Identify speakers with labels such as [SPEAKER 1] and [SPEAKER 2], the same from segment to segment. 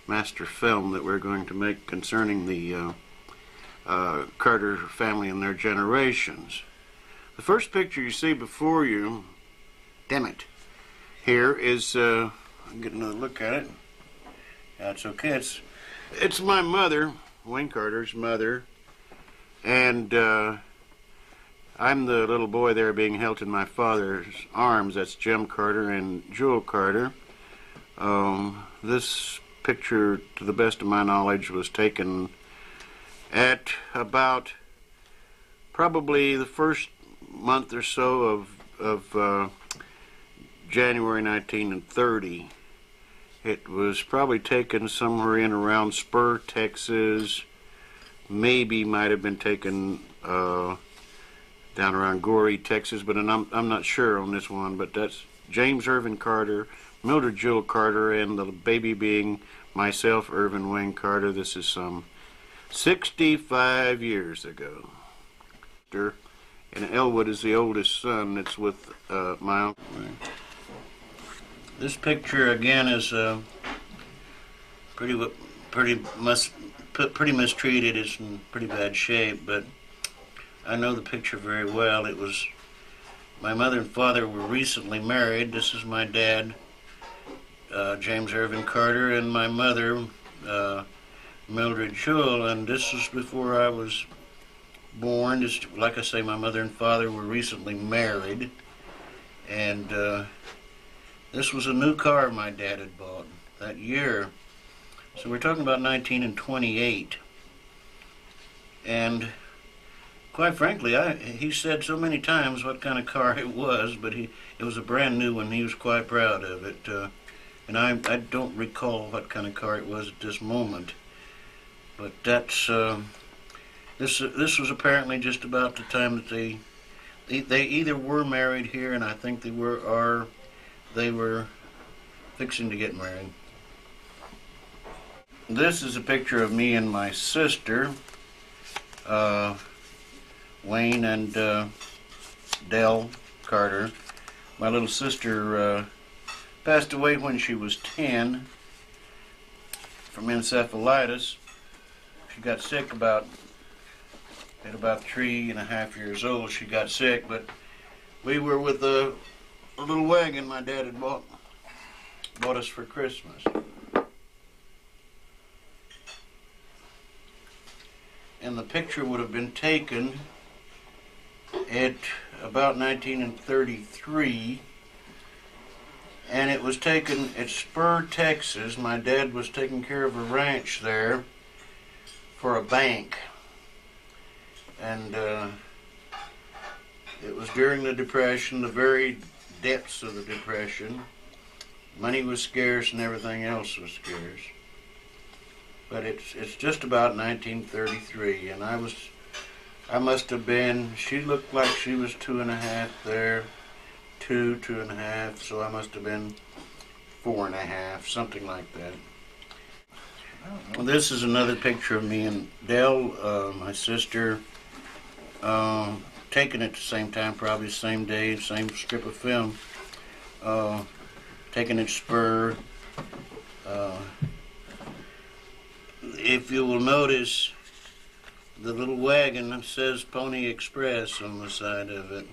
[SPEAKER 1] master film that we're going to make concerning the Carter family and their generations. The first picture you see before you, damn it, here is, I'll get another look at it. That's okay. It's my mother, Wayne Carter's mother, and I'm the little boy there being held in my father's arms. That's Jim Carter and Jewel Carter. This picture, to the best of my knowledge, was taken at about probably the first month or so of January 1930. It was probably taken somewhere in around Spur, Texas. Maybe might have been taken down around Gorey, Texas, but I'm not sure on this one. But that's James Irvin Carter, Mildred Jewel Carter, and the baby being myself, Irvin Wayne Carter. This is some 65 years ago. And Elwood is the oldest son that's with my uncle. This picture again is pretty mistreated. It's in pretty bad shape, but I know the picture very well. It was my mother and father were recently married. This is my dad, James Irvin Carter, and my mother, Mildred Jewel, and this was before I was born. Just like I say, my mother and father were recently married, and this was a new car my dad had bought that year. So we're talking about 1928. And quite frankly, he said so many times what kind of car it was, but it was a brand new one. He was quite proud of it. And I don't recall what kind of car it was at this moment. But that's this was apparently just about the time that they either were married here, and I think they were, or they were fixing to get married. This is a picture of me and my sister, Wayne and Dell Carter. My little sister passed away when she was 10 from encephalitis. She got sick at about 3.5 years old. She got sick, but we were with a little wagon my dad had bought us for Christmas. And the picture would have been taken at about 1933, and it was taken at Spur, Texas. My dad was taking care of a ranch there for a bank, and it was during the Depression, the very depths of the Depression. Money was scarce and everything else was scarce. But it's just about 1933, and I must have been, she looked like she was 2.5 there, 2.5, so I must have been 4.5, something like that. Well, this is another picture of me and Dell, my sister, taken at the same time, probably the same day, same strip of film, taken at Spur. If you will notice, the little wagon says Pony Express on the side of it.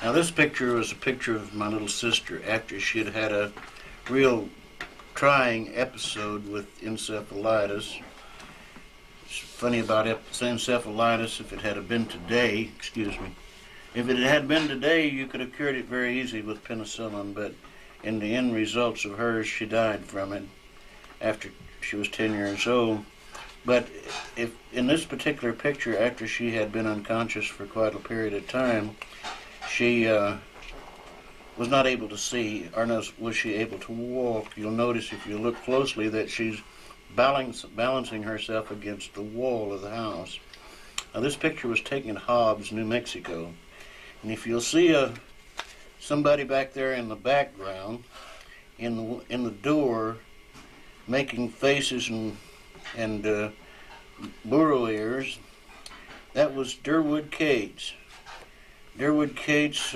[SPEAKER 1] Now this picture was a picture of my little sister after she had had a real trying episode with encephalitis. It's funny about encephalitis, if it had been today, if it had been today, you could have cured it very easily with penicillin, but in the end results of hers, she died from it after she was 10 years old. But if in this particular picture, after she had been unconscious for quite a period of time, she was not able to see, or was she able to walk. You'll notice if you look closely that she's balancing herself against the wall of the house. Now this picture was taken in Hobbs, New Mexico. And if you'll see somebody back there in the background, in the door, making faces and burro ears, that was Durwood Cates. Durwood Cates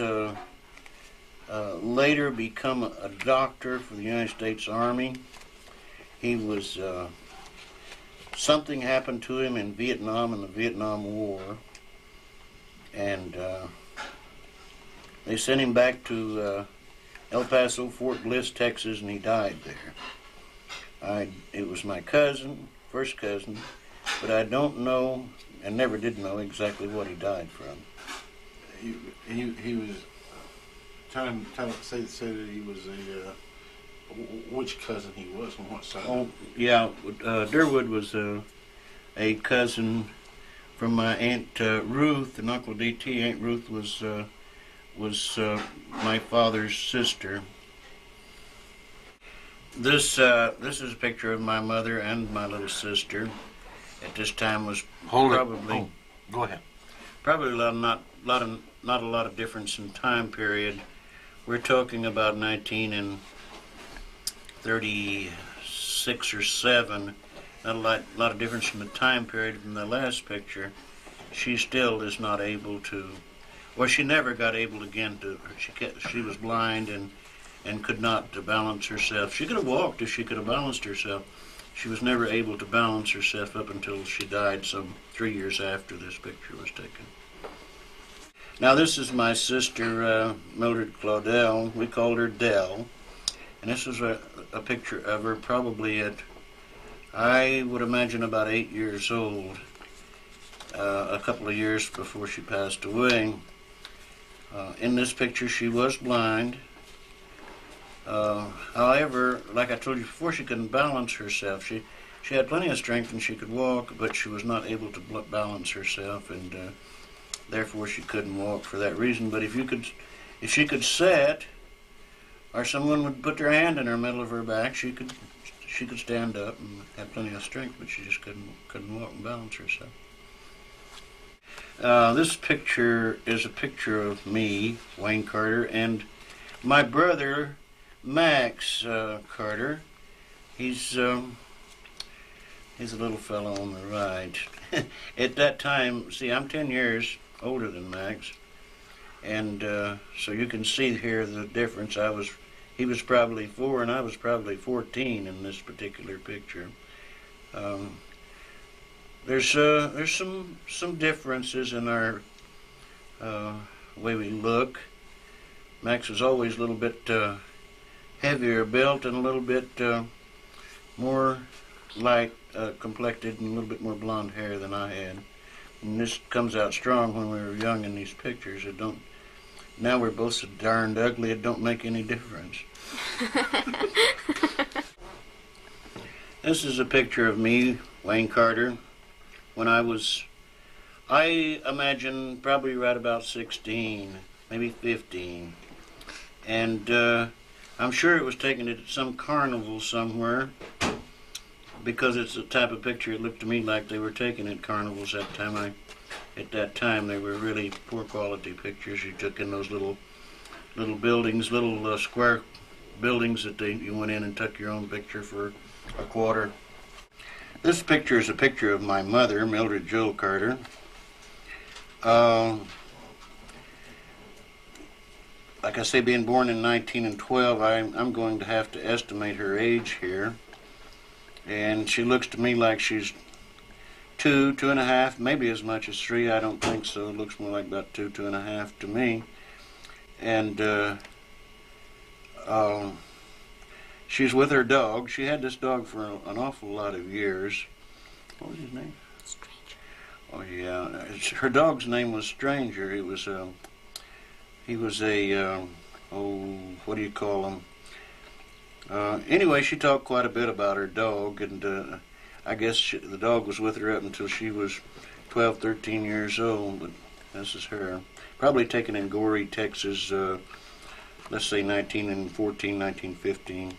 [SPEAKER 1] later become a doctor for the United States Army, he was, something happened to him in Vietnam in the Vietnam War, and they sent him back to El Paso, Fort Bliss, Texas, and he died there. It was my cousin, first cousin, but I don't know, and never did know exactly what he died from.
[SPEAKER 2] He was say that he was which cousin he was on what side?
[SPEAKER 1] Oh yeah, Durwood was a cousin from my Aunt Ruth and Uncle D.T. Aunt Ruth was my father's sister. This is a picture of my mother and my little sister. At this time was probably
[SPEAKER 2] go ahead.
[SPEAKER 1] Probably not a lot of difference in time period. We're talking about 1936 or 7. Not a lot of difference in the time period from the last picture. She still is not able to. Well, she never got able again to. She was blind and could not balance herself. She could have walked if she could have balanced herself. She was never able to balance herself up until she died some 3 years after this picture was taken. Now this is my sister, Mildred Claudel. We called her Dell. And this was a picture of her probably at, I would imagine, about 8 years old. A couple of years before she passed away. In this picture she was blind. However, like I told you before, she couldn't balance herself. She had plenty of strength and she could walk, but she was not able to balance herself, and therefore she couldn't walk for that reason. But if she could sit, or someone would put their hand in the middle of her back, she could stand up and have plenty of strength, but she just couldn't walk and balance herself. This picture is a picture of me, Wayne Carter, and my brother, Max Carter. He's a little fellow on the right. At that time, see, I'm 10 years older than Max, and so you can see here the difference. He was probably 4 and I was probably 14 in this particular picture. There's some differences in our way we look. Max was always a little bit heavier built and a little bit more light complected and a little bit more blonde hair than I had. And this comes out strong when we were young in these pictures. Now we're both so darned ugly it don't make any difference. This is a picture of me, Wayne Carter, when I imagine probably right about 16, maybe 15. And I'm sure it was taken at some carnival somewhere, because it's the type of picture it looked to me like they were taken at carnivals at that time. They were really poor quality pictures you took in those little buildings, little square buildings that you went in and took your own picture for a quarter. This picture is a picture of my mother, Mildred Joe Carter. Like I say, being born in 1912, I'm going to have to estimate her age here. And she looks to me like she's 2.5, maybe as much as 3. I don't think so. It looks more like about 2.5 to me. And she's with her dog. She had this dog for an awful lot of years. What was his name?
[SPEAKER 3] Stranger.
[SPEAKER 1] Oh yeah, her dog's name was Stranger. He was a what do you call him? Anyway, she talked quite a bit about her dog, and I guess the dog was with her up until she was 12, 13 years old. But this is her. Probably taken in Goree, Texas, let's say 1914, 1915.